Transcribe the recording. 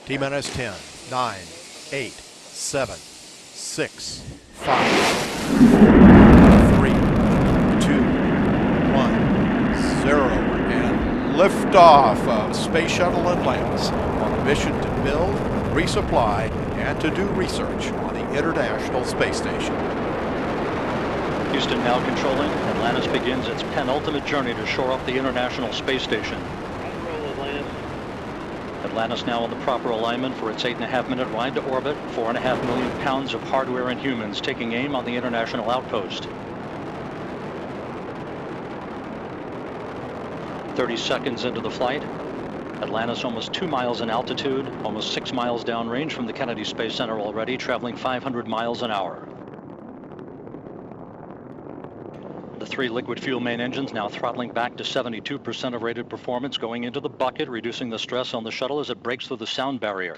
T-minus 10, 9, 8, 7, 6, 5, 3, 2, 1, 0, and liftoff of Space Shuttle Atlantis on a mission to build, resupply, and to do research on the International Space Station. Houston now controlling. Atlantis begins its penultimate journey to shore up the International Space Station. Atlantis now in the proper alignment for its 8.5-minute ride to orbit. 4.5 million pounds of hardware and humans taking aim on the International Outpost. 30 seconds into the flight. Atlantis almost 2 miles in altitude, almost 6 miles downrange from the Kennedy Space Center already, traveling 500 miles an hour. The 3 liquid fuel main engines now throttling back to 72% of rated performance, going into the bucket, reducing the stress on the shuttle as it breaks through the sound barrier.